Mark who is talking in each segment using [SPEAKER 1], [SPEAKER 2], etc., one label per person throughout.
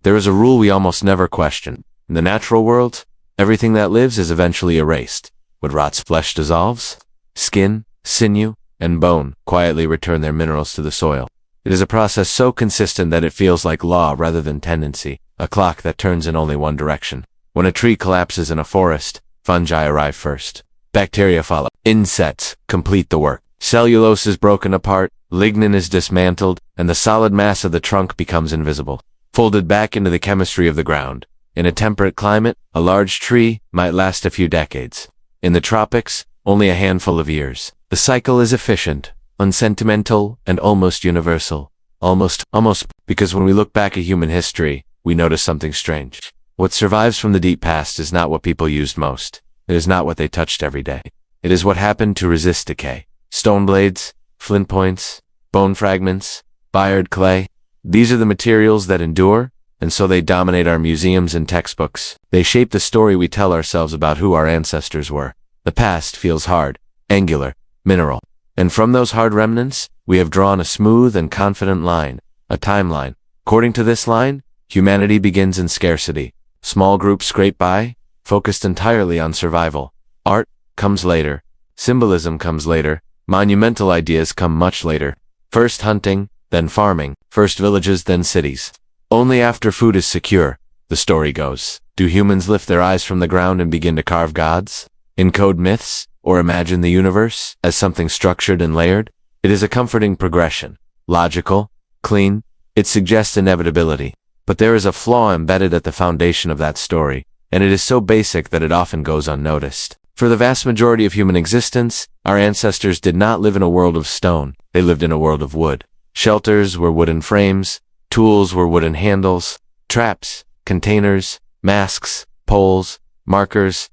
[SPEAKER 1] There is a rule we almost never question. In the natural world, everything that lives is eventually erased. What rots flesh dissolves. Skin, sinew, and bone quietly return their minerals to the soil. It is a process so consistent that it feels like law rather than tendency, a clock that turns in only one direction. When a tree collapses in a forest, fungi arrive first. Bacteria follow. Insects complete the work. Cellulose is broken apart, lignin is dismantled, and the solid mass of the trunk becomes invisible, folded back into the chemistry of the ground. In a temperate climate, a large tree might last a few decades. In the tropics, only a handful of years. The cycle is efficient, unsentimental, and almost universal. Almost, because when we look back at human history, we notice something strange. What survives from the deep past is not what people used most. It is not what they touched every day. It is what happened to resist decay. Stone blades, flint points, bone fragments, fired clay. These are the materials that endure, and so they dominate our museums and textbooks. They shape the story we tell ourselves about who our ancestors were. The past feels hard, angular, mineral. And from those hard remnants, we have drawn a smooth and confident line, a timeline. According to this line, humanity begins in scarcity. Small groups scrape by, focused entirely on survival. Art comes later. Symbolism comes later. Monumental ideas come much later. First hunting, then farming. First villages, then cities. Only after food is secure, the story goes, do humans lift their eyes from the ground and begin to carve gods, encode myths, or imagine the universe as something structured and layered. It is a comforting progression. Logical, clean, it suggests inevitability. But there is a flaw embedded at the foundation of that story, and it is so basic that it often goes unnoticed. For the vast majority of human existence, our ancestors did not live in a world of stone. They lived in a world of wood. Shelters were wooden frames, tools were wooden handles, traps, containers, masks, poles, markers,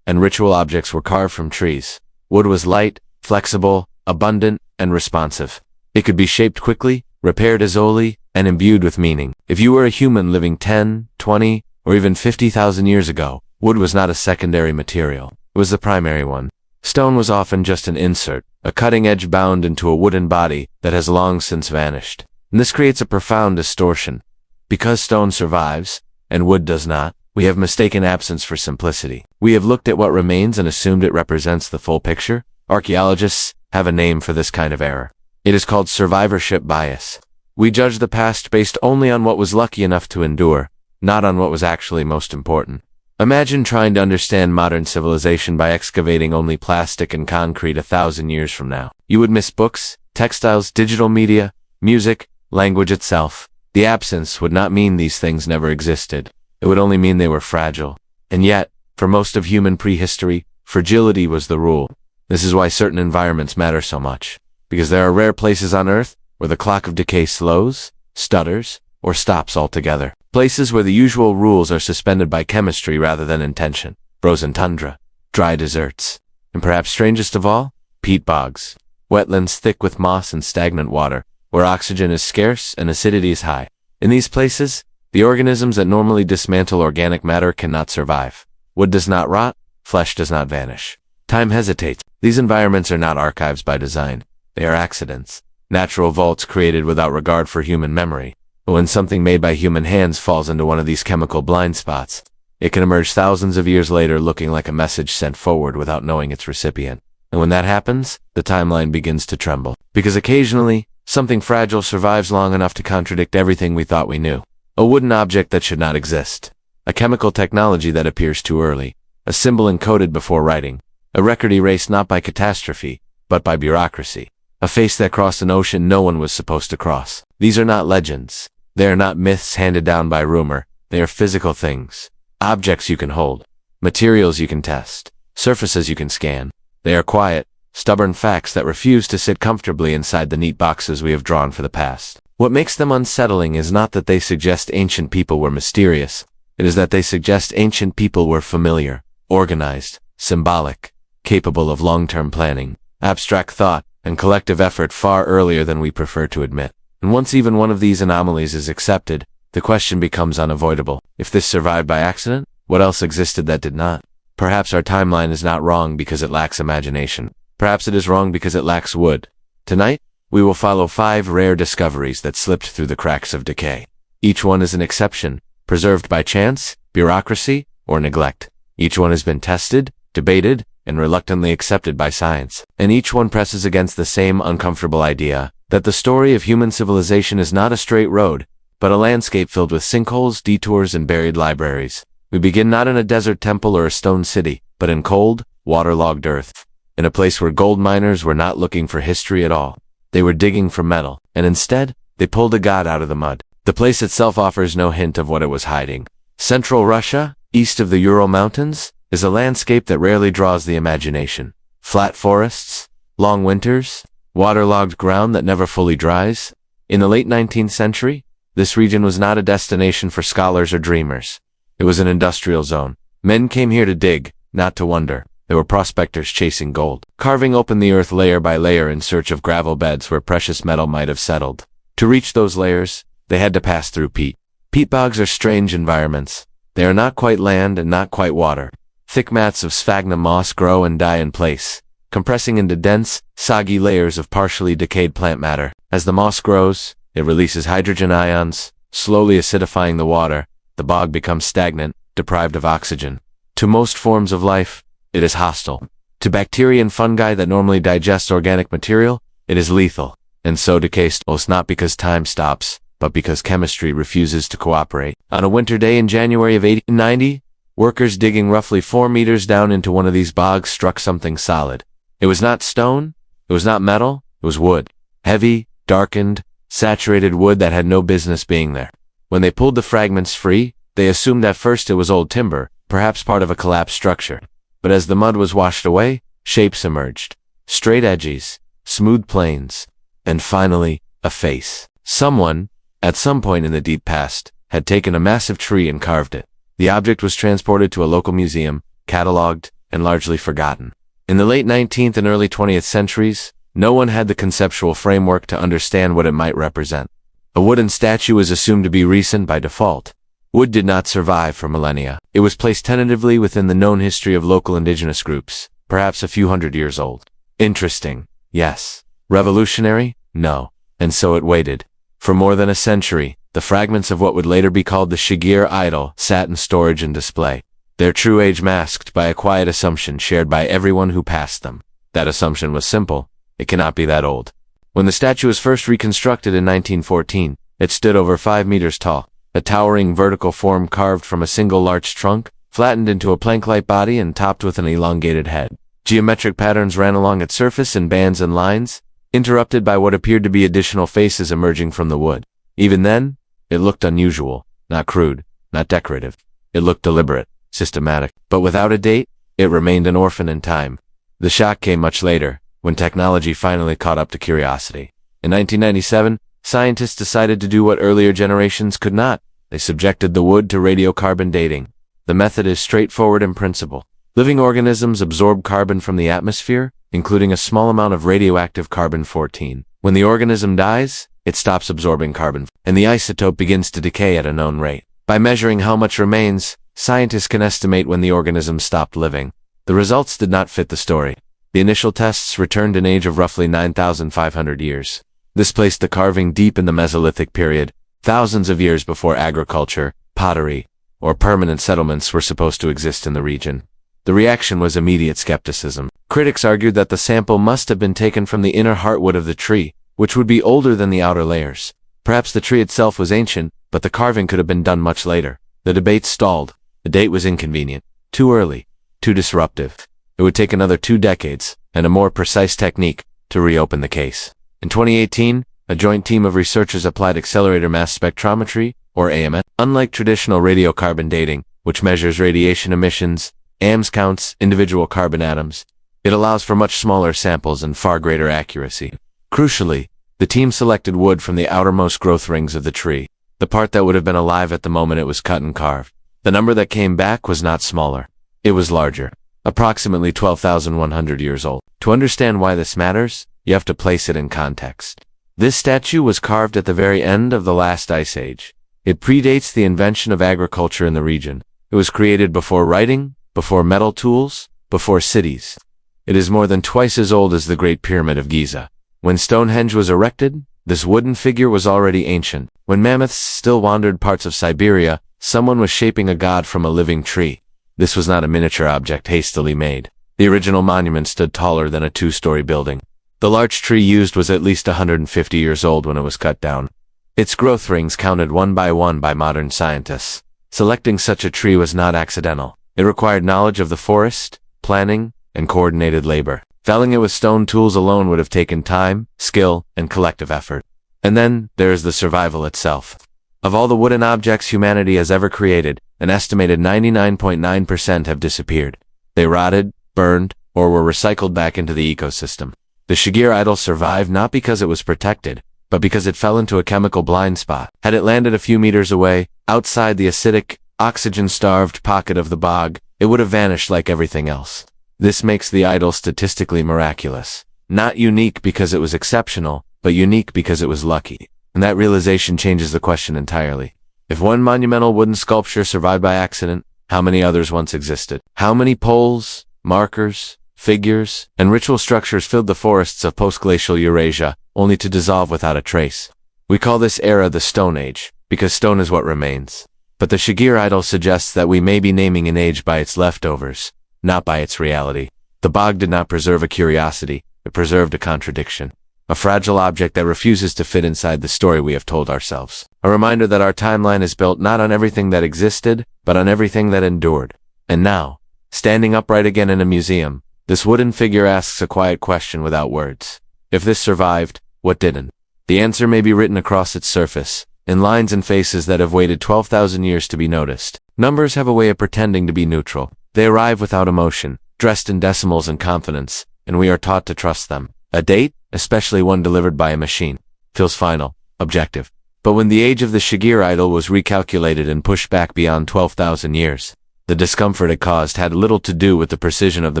[SPEAKER 1] and ritual objects were carved from trees. Wood was light, flexible, abundant, and responsive. It could be shaped quickly, repaired easily, and imbued with meaning. If you were a human living 10, 20, or even 50,000 years ago, wood was not a secondary material. It was the primary one. Stone was often just an insert, a cutting edge bound into a wooden body that has long since vanished. And this creates a profound distortion. Because stone survives, and wood does not, we have mistaken absence for simplicity. We have looked at what remains and assumed it represents the full picture. Archaeologists have a name for this kind of error. It is called survivorship bias. We judge the past based only on what was lucky enough to endure, not on what was actually most important. Imagine trying to understand modern civilization by excavating only plastic and concrete 1,000 years from now. You would miss books, textiles, digital media, music, language itself. The absence would not mean these things never existed. It would only mean they were fragile. And yet, for most of human prehistory, fragility was the rule. This is why certain environments matter so much. Because there are rare places on Earth where the clock of decay slows, stutters, or stops altogether. Places where the usual rules are suspended by chemistry rather than intention. Frozen tundra, dry deserts, and perhaps strangest of all, peat bogs. Wetlands thick with moss and stagnant water, where oxygen is scarce and acidity is high. In these places, the organisms that normally dismantle organic matter cannot survive. Wood does not rot, flesh does not vanish. Time hesitates. These environments are not archives by design. They are accidents. Natural vaults created without regard for human memory. But when something made by human hands falls into one of these chemical blind spots, it can emerge thousands of years later looking like a message sent forward without knowing its recipient. And when that happens, the timeline begins to tremble. Because occasionally, something fragile survives long enough to contradict everything we thought we knew. A wooden object that should not exist. A chemical technology that appears too early. A symbol encoded before writing. A record erased not by catastrophe, but by bureaucracy. A face that crossed an ocean no one was supposed to cross. These are not legends. They are not myths handed down by rumor. They are physical things. Objects you can hold. Materials you can test. Surfaces you can scan. They are quiet, stubborn facts that refuse to sit comfortably inside the neat boxes we have drawn for the past. What makes them unsettling is not that they suggest ancient people were mysterious. It is that they suggest ancient people were familiar, organized, symbolic, capable of long-term planning, abstract thought, and collective effort far earlier than we prefer to admit. And once even one of these anomalies is accepted, the question becomes unavoidable. If this survived by accident, what else existed that did not? Perhaps our timeline is not wrong because it lacks imagination. Perhaps it is wrong because it lacks wood. Tonight, we will follow 5 rare discoveries that slipped through the cracks of decay. Each one is an exception, preserved by chance, bureaucracy, or neglect. Each one has been tested, debated, and reluctantly accepted by science. And each one presses against the same uncomfortable idea, that the story of human civilization is not a straight road, but a landscape filled with sinkholes, detours, and buried libraries. We begin not in a desert temple or a stone city, but in cold, waterlogged earth, in a place where gold miners were not looking for history at all. They were digging for metal, and instead, they pulled a god out of the mud. The place itself offers no hint of what it was hiding. Central Russia, east of the Ural Mountains, is a landscape that rarely draws the imagination. Flat forests, long winters, waterlogged ground that never fully dries. In the late 19th century, this region was not a destination for scholars or dreamers. It was an industrial zone. Men came here to dig, not to wonder. There were prospectors chasing gold, carving open the earth layer by layer in search of gravel beds where precious metal might have settled. To reach those layers, they had to pass through peat. Peat bogs are strange environments. They are not quite land and not quite water. Thick mats of sphagnum moss grow and die in place, compressing into dense, soggy layers of partially decayed plant matter. As the moss grows, it releases hydrogen ions, slowly acidifying the water. The bog becomes stagnant, deprived of oxygen. To most forms of life, it is hostile. To bacteria and fungi that normally digest organic material, it is lethal. And so decays most not because time stops, but because chemistry refuses to cooperate. On a winter day in January of 1890, workers digging roughly 4 meters down into one of these bogs struck something solid. It was not stone, it was not metal, it was wood. Heavy, darkened, saturated wood that had no business being there. When they pulled the fragments free, they assumed at first it was old timber, perhaps part of a collapsed structure. But as the mud was washed away, shapes emerged. Straight edges, smooth planes, and finally, a face. Someone, at some point in the deep past, had taken a massive tree and carved it. The object was transported to a local museum, catalogued, and largely forgotten. In the late 19th and early 20th centuries, no one had the conceptual framework to understand what it might represent. A wooden statue was assumed to be recent by default. Wood did not survive for millennia. It was placed tentatively within the known history of local indigenous groups, perhaps a few hundred years old. Interesting, yes. Revolutionary? No. And so it waited. For more than a century, the fragments of what would later be called the Shigir idol sat in storage and display, their true age masked by a quiet assumption shared by everyone who passed them. That assumption was simple: it cannot be that old. When the statue was first reconstructed in 1914, it stood over 5 meters tall, a towering vertical form carved from a single large trunk, flattened into a plank-like body and topped with an elongated head. Geometric patterns ran along its surface in bands and lines, interrupted by what appeared to be additional faces emerging from the wood. Even then, it looked unusual, not crude, not decorative. It looked deliberate, systematic. But without a date, it remained an orphan in time. The shock came much later, when technology finally caught up to curiosity. In 1997, scientists decided to do what earlier generations could not. They subjected the wood to radiocarbon dating. The method is straightforward in principle. Living organisms absorb carbon from the atmosphere, including a small amount of radioactive carbon-14. When the organism dies, it stops absorbing carbon, and the isotope begins to decay at a known rate. By measuring how much remains, scientists can estimate when the organism stopped living. The results did not fit the story. The initial tests returned an age of roughly 9,500 years. This placed the carving deep in the Mesolithic period, thousands of years before agriculture, pottery, or permanent settlements were supposed to exist in the region. The reaction was immediate skepticism. Critics argued that the sample must have been taken from the inner heartwood of the tree, which would be older than the outer layers. Perhaps the tree itself was ancient, but the carving could have been done much later. The debate stalled. The date was inconvenient, too early, too disruptive. It would take another 2 decades, and a more precise technique, to reopen the case. In 2018, a joint team of researchers applied accelerator mass spectrometry, or AMS. Unlike traditional radiocarbon dating, which measures radiation emissions, AMS counts individual carbon atoms. It allows for much smaller samples and far greater accuracy. Crucially, the team selected wood from the outermost growth rings of the tree, the part that would have been alive at the moment it was cut and carved. The number that came back was not smaller. It was larger, approximately 12,100 years old. To understand why this matters, you have to place it in context. This statue was carved at the very end of the last ice age. It predates the invention of agriculture in the region. It was created before writing, before metal tools, before cities. It is more than twice as old as the Great Pyramid of Giza. When Stonehenge was erected, This wooden figure was already ancient. When mammoths still wandered parts of Siberia, someone was shaping a god from a living tree. This was not a miniature object hastily made. The original monument stood taller than a two-story building. The large tree used was at least 150 years old when it was cut down. Its growth rings counted one by modern scientists. Selecting such a tree was not accidental. It required knowledge of the forest, planning, and coordinated labor. Felling it with stone tools alone would have taken time, skill, and collective effort. And then, there is the survival itself. Of all the wooden objects humanity has ever created, an estimated 99.9% have disappeared. They rotted, burned, or were recycled back into the ecosystem. The Shigir idol survived not because it was protected, but because it fell into a chemical blind spot. Had it landed a few meters away, outside the acidic, oxygen-starved pocket of the bog, it would have vanished like everything else. This makes the idol statistically miraculous. Not unique because it was exceptional, but unique because it was lucky. And that realization changes the question entirely. If one monumental wooden sculpture survived by accident, how many others once existed? How many poles, markers, figures, and ritual structures filled the forests of post-glacial Eurasia, only to dissolve without a trace? We call this era the Stone Age, because stone is what remains. But the Shigir idol suggests that we may be naming an age by its leftovers, not by its reality. The bog did not preserve a curiosity, it preserved a contradiction. A fragile object that refuses to fit inside the story we have told ourselves. A reminder that our timeline is built not on everything that existed, but on everything that endured. And now, standing upright again in a museum, this wooden figure asks a quiet question without words. If this survived, what didn't? The answer may be written across its surface, in lines and faces that have waited 12,000 years to be noticed. Numbers have a way of pretending to be neutral. They arrive without emotion, dressed in decimals and confidence, and we are taught to trust them. A date, especially one delivered by a machine, feels final, objective. But when the age of the Shigir idol was recalculated and pushed back beyond 12,000 years, the discomfort it caused had little to do with the precision of the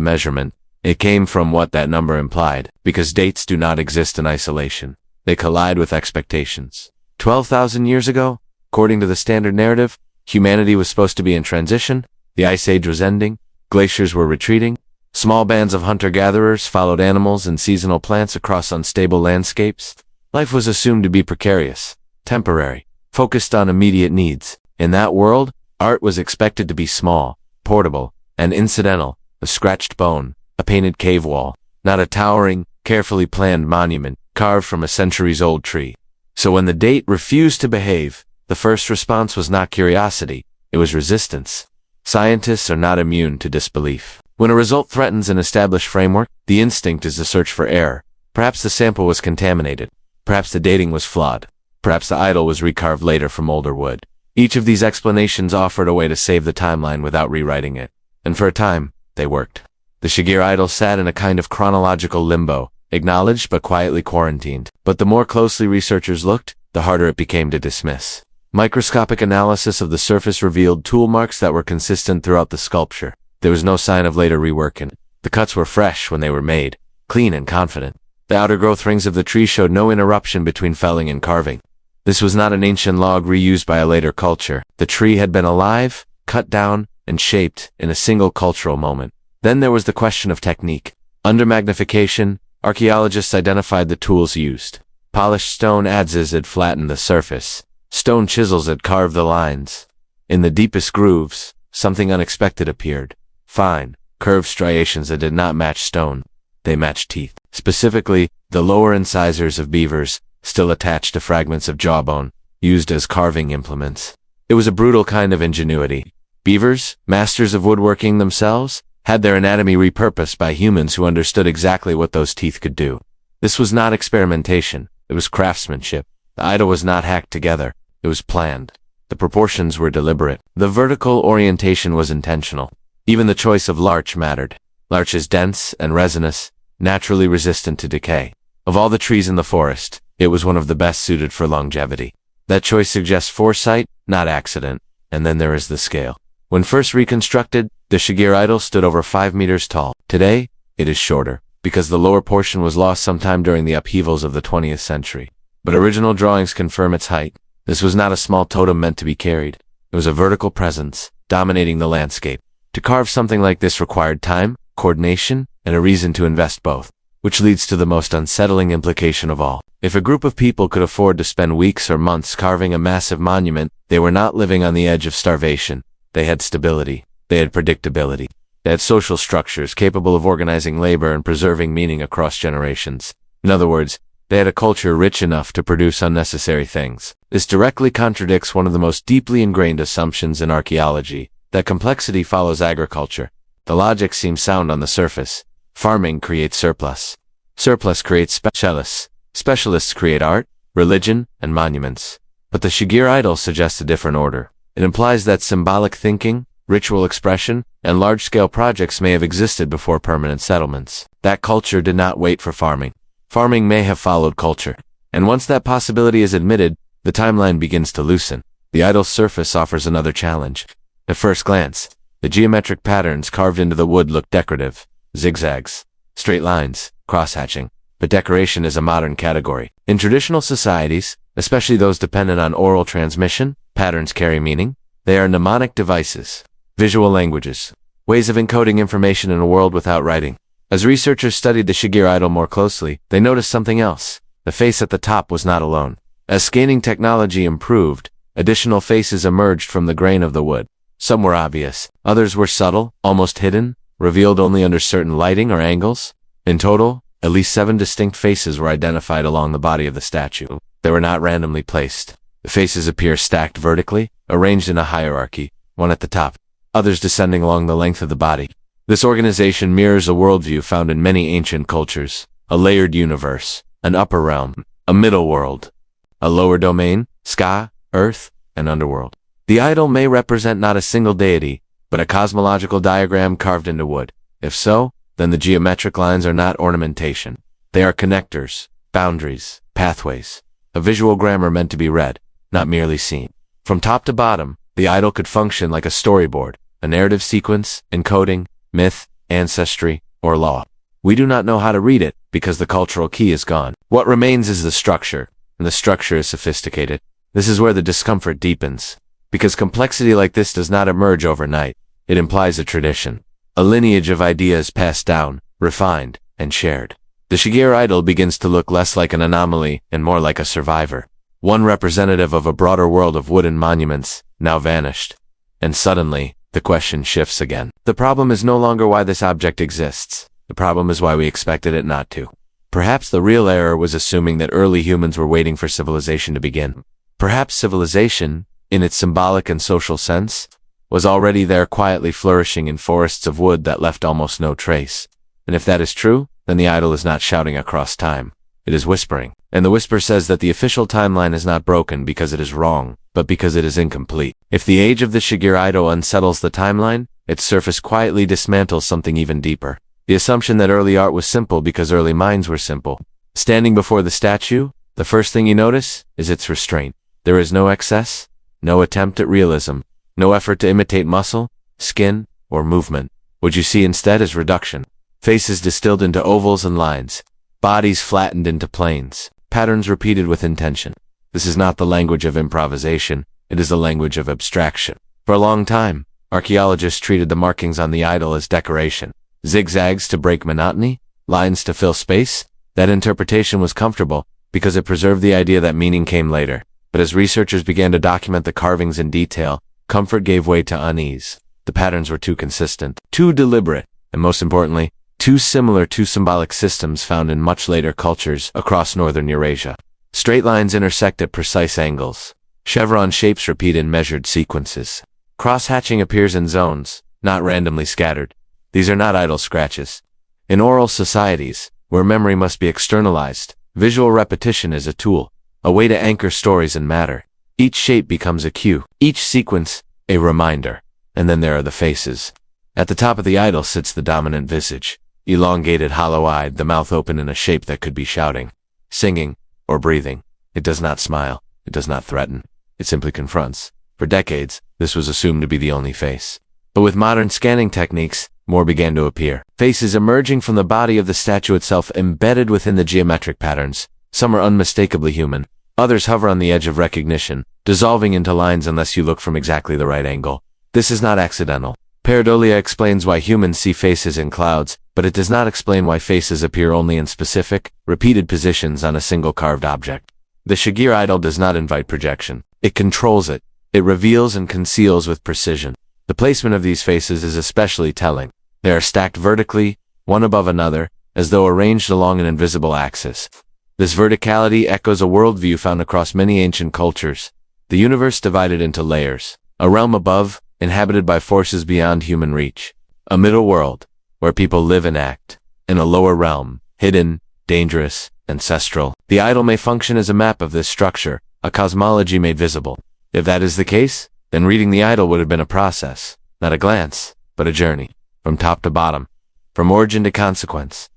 [SPEAKER 1] measurement. It came from what that number implied, because dates do not exist in isolation. They collide with expectations. 12,000 years ago, according to the standard narrative, humanity was supposed to be in transition, the Ice Age was ending, glaciers were retreating, small bands of hunter-gatherers followed animals and seasonal plants across unstable landscapes. Life was assumed to be precarious, temporary, focused on immediate needs. In that world, art was expected to be small, portable, and incidental, a scratched bone, a painted cave wall, not a towering, carefully planned monument carved from a centuries-old tree. So when the date refused to behave, the first response was not curiosity, it was resistance. Scientists are not immune to disbelief. When a result threatens an established framework, the instinct is to search for error. Perhaps the sample was contaminated. Perhaps the dating was flawed. Perhaps the idol was recarved later from older wood. Each of these explanations offered a way to save the timeline without rewriting it. And for a time, they worked. The Shigir idol sat in a kind of chronological limbo, acknowledged but quietly quarantined. But the more closely researchers looked, the harder it became to dismiss. Microscopic analysis of the surface revealed tool marks that were consistent throughout the sculpture. There was no sign of later reworking. The cuts were fresh when they were made, clean and confident. The outer growth rings of the tree showed no interruption between felling and carving. This was not an ancient log reused by a later culture. The tree had been alive, cut down, and shaped in a single cultural moment. Then there was the question of technique. Under magnification, archaeologists identified the tools used. Polished stone adzes had flattened the surface. Stone chisels had carved the lines. In the deepest grooves, something unexpected appeared. Fine, curved striations that did not match stone. They matched teeth. Specifically, the lower incisors of beavers, still attached to fragments of jawbone, used as carving implements. It was a brutal kind of ingenuity. Beavers, masters of woodworking themselves, had their anatomy repurposed by humans who understood exactly what those teeth could do. This was not experimentation, it was craftsmanship. The idol was not hacked together, it was planned. The proportions were deliberate. The vertical orientation was intentional. Even the choice of larch mattered. Larch is dense and resinous, naturally resistant to decay. Of all the trees in the forest, it was one of the best suited for longevity. That choice suggests foresight, not accident. And then there is the scale. When first reconstructed, the Shigir idol stood over 5 meters tall. Today, it is shorter, because the lower portion was lost sometime during the upheavals of the 20th century. But original drawings confirm its height. This was not a small totem meant to be carried. It was a vertical presence, dominating the landscape. To carve something like this required time, coordination, and a reason to invest both. which leads to the most unsettling implication of all. If a group of people could afford to spend weeks or months carving a massive monument, they were not living on the edge of starvation. They had stability. They had predictability. They had social structures capable of organizing labor and preserving meaning across generations. In other words, they had a culture rich enough to produce unnecessary things. This directly contradicts one of the most deeply ingrained assumptions in archaeology, that complexity follows agriculture. The logic seems sound on the surface. Farming creates surplus. Surplus creates specialists. Specialists create art, religion, and monuments. But the Shigir idol suggests a different order. It implies that symbolic thinking, ritual expression, and large-scale projects may have existed before permanent settlements. That culture did not wait for farming. Farming may have followed culture. And once that possibility is admitted, the timeline begins to loosen. The idol's surface offers another challenge. At first glance, the geometric patterns carved into the wood look decorative. Zigzags, straight lines, cross-hatching. But decoration is a modern category. In traditional societies, especially those dependent on oral transmission, patterns carry meaning. They are mnemonic devices, visual languages, ways of encoding information in a world without writing. As researchers studied the Shigir idol more closely, they noticed something else. The face at the top was not alone. As scanning technology improved, additional faces emerged from the grain of the wood. Some were obvious. Others were subtle, almost hidden, revealed only under certain lighting or angles. In total, at least 7 distinct faces were identified along the body of the statue. They were not randomly placed. The faces appear stacked vertically, arranged in a hierarchy, one at the top, others descending along the length of the body. This organization mirrors a worldview found in many ancient cultures: a layered universe, an upper realm, a middle world, a lower domain, sky, earth, and underworld. The idol may represent not a single deity, but a cosmological diagram carved into wood. If so, then the geometric lines are not ornamentation. They are connectors, boundaries, pathways, a visual grammar meant to be read, not merely seen. From top to bottom, the idol could function like a storyboard, a narrative sequence, encoding myth, ancestry, or law. We do not know how to read it because the cultural key is gone. What remains is the structure, and the structure is sophisticated. This is where the discomfort deepens. Because complexity like this does not emerge overnight. It implies a tradition, a lineage of ideas passed down, refined, and shared. The Shigir idol begins to look less like an anomaly and more like a survivor, one representative of a broader world of wooden monuments, now vanished. And suddenly, the question shifts again. The problem is no longer why this object exists. The problem is why we expected it not to. Perhaps the real error was assuming that early humans were waiting for civilization to begin. Perhaps civilization, in its symbolic and social sense, was already there quietly flourishing in forests of wood that left almost no trace. And if that is true, then the idol is not shouting across time. It is whispering. And the whisper says that the official timeline is not broken because it is wrong, but because it is incomplete. If the age of the Shigir idol unsettles the timeline, its surface quietly dismantles something even deeper. The assumption that early art was simple because early minds were simple. Standing before the statue, the first thing you notice is its restraint. There is no excess, no attempt at realism, no effort to imitate muscle, skin, or movement. What you see instead is reduction. Faces distilled into ovals and lines, bodies flattened into planes, patterns repeated with intention. This is not the language of improvisation, it is the language of abstraction. For a long time, archaeologists treated the markings on the idol as decoration. Zigzags to break monotony, lines to fill space. That interpretation was comfortable because it preserved the idea that meaning came later. But as researchers began to document the carvings in detail, comfort gave way to unease. The patterns were too consistent, too deliberate, and most importantly, too similar to symbolic systems found in much later cultures across northern Eurasia. Straight lines intersect at precise angles. Chevron shapes repeat in measured sequences. Cross-hatching appears in zones, not randomly scattered. These are not idle scratches. In oral societies, where memory must be externalized, visual repetition is a tool, a way to anchor stories and matter. Each shape becomes a cue, each sequence a reminder. And then there are the faces. At the top of the idol sits the dominant visage, elongated, hollow-eyed, the mouth open in a shape that could be shouting, singing, or breathing. It does not smile. It does not threaten. It simply confronts. For decades, this was assumed to be the only face. But with modern scanning techniques, more began to appear. Faces emerging from the body of the statue itself, embedded within the geometric patterns. Some are unmistakably human. Others hover on the edge of recognition, dissolving into lines unless you look from exactly the right angle. This is not accidental. Pareidolia explains why humans see faces in clouds, but it does not explain why faces appear only in specific, repeated positions on a single carved object. The Shigir idol does not invite projection. It controls it. It reveals and conceals with precision. The placement of these faces is especially telling. They are stacked vertically, one above another, as though arranged along an invisible axis. This verticality echoes a worldview found across many ancient cultures. The universe divided into layers. A realm above, inhabited by forces beyond human reach. A middle world, where people live and act. And a lower realm, hidden, dangerous, ancestral. The idol may function as a map of this structure, a cosmology made visible. If that is the case, then reading the idol would have been a process, not a glance, but a journey, from top to bottom, from origin to consequence,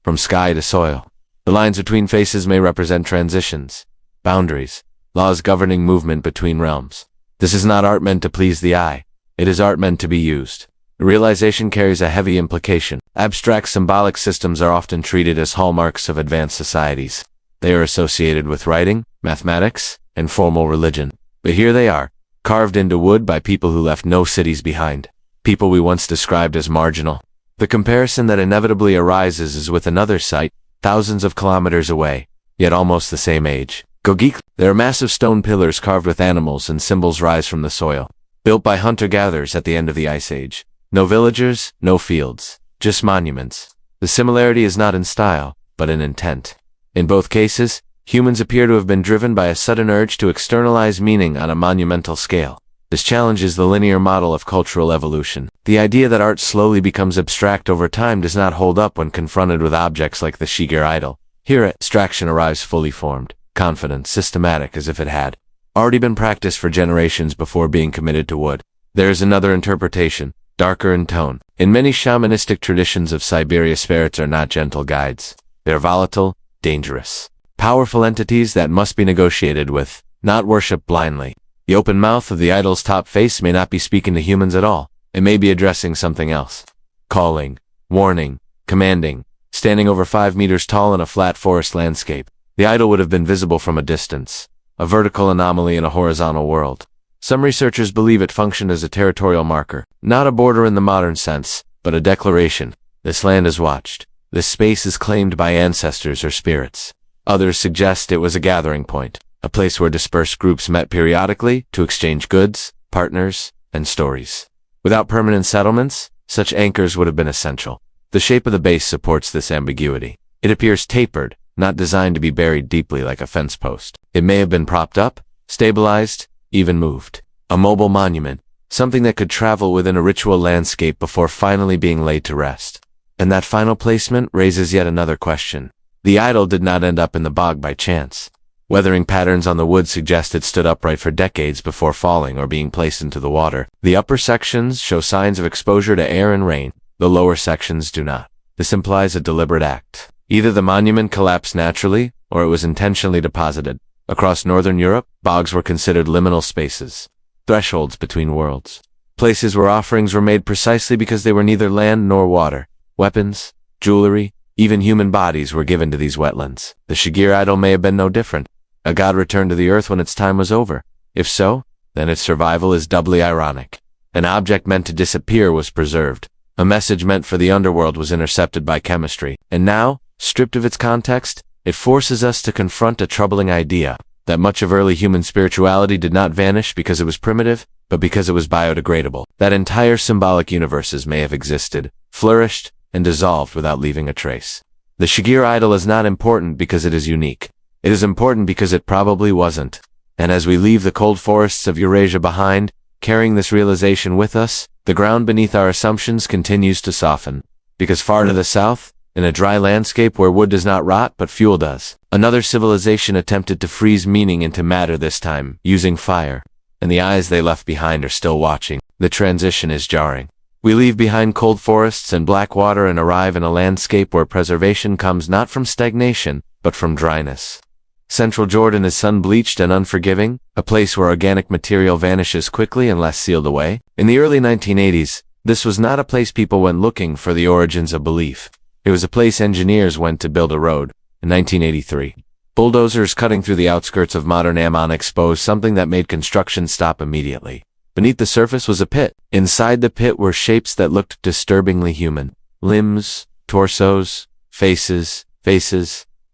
[SPEAKER 1] from sky to soil. The lines between faces may represent transitions, boundaries, laws governing movement between realms. This is not art meant to please the eye. It is art meant to be used. The realization carries a heavy implication. Abstract symbolic systems are often treated as hallmarks of advanced societies. They are associated with writing, mathematics, and formal religion. But here they are, carved into wood by people who left no cities behind. People we once described as marginal. The comparison that inevitably arises is with another site, thousands of kilometers away, yet almost the same age. Gogik. There are massive stone pillars carved with animals and symbols rise from the soil. Built by hunter-gatherers at the end of the Ice Age. No villagers, no fields, just monuments. The similarity is not in style, but in intent. In both cases, humans appear to have been driven by a sudden urge to externalize meaning on a monumental scale. This challenges the linear model of cultural evolution. The idea that art slowly becomes abstract over time does not hold up when confronted with objects like the Shigir idol. Here, abstraction arrives fully formed, confident, systematic, as if it had already been practiced for generations before being committed to wood. There is another interpretation, darker in tone. In many shamanistic traditions of Siberia, spirits are not gentle guides. They are volatile, dangerous, powerful entities that must be negotiated with, not worshipped blindly. The open mouth of the idol's top face may not be speaking to humans at all. It may be addressing something else. Calling, warning, commanding, standing over 5 meters tall in a flat forest landscape. The idol would have been visible from a distance, a vertical anomaly in a horizontal world. Some researchers believe it functioned as a territorial marker, not a border in the modern sense, but a declaration. This land is watched. This space is claimed by ancestors or spirits. Others suggest it was a gathering point, a place where dispersed groups met periodically to exchange goods, partners, and stories. Without permanent settlements, such anchors would have been essential. The shape of the base supports this ambiguity. It appears tapered, not designed to be buried deeply like a fence post. It may have been propped up, stabilized, even moved. A mobile monument, something that could travel within a ritual landscape before finally being laid to rest. And that final placement raises yet another question. The idol did not end up in the bog by chance. Weathering patterns on the wood suggest it stood upright for decades before falling or being placed into the water. The upper sections show signs of exposure to air and rain. The lower sections do not. This implies a deliberate act. Either the monument collapsed naturally, or it was intentionally deposited. Across northern Europe, bogs were considered liminal spaces, thresholds between worlds. Places where offerings were made precisely because they were neither land nor water. Weapons, jewelry, even human bodies were given to these wetlands. The Shigir idol may have been no different. A god returned to the earth when its time was over. If so, then its survival is doubly ironic. An object meant to disappear was preserved. A message meant for the underworld was intercepted by chemistry. And now, stripped of its context, it forces us to confront a troubling idea, that much of early human spirituality did not vanish because it was primitive, but because it was biodegradable. That entire symbolic universes may have existed, flourished, and dissolved without leaving a trace. The Shigir idol is not important because it is unique. It is important because it probably wasn't. And as we leave the cold forests of Eurasia behind, carrying this realization with us, the ground beneath our assumptions continues to soften. Because far to the south, in a dry landscape where wood does not rot but fuel does, another civilization attempted to freeze meaning into matter, this time using fire. And the eyes they left behind are still watching. The transition is jarring. We leave behind cold forests and black water and arrive in a landscape where preservation comes not from stagnation, but from dryness. Central Jordan is sun-bleached and unforgiving, a place where organic material vanishes quickly unless sealed away. In the early 1980s, this was not a place people went looking for the origins of belief. It was a place engineers went to build a road. In 1983, bulldozers cutting through the outskirts of modern Amman exposed something that made construction stop immediately. Beneath the surface was a pit. Inside the pit were shapes that looked disturbingly human. Limbs, torsos, faces.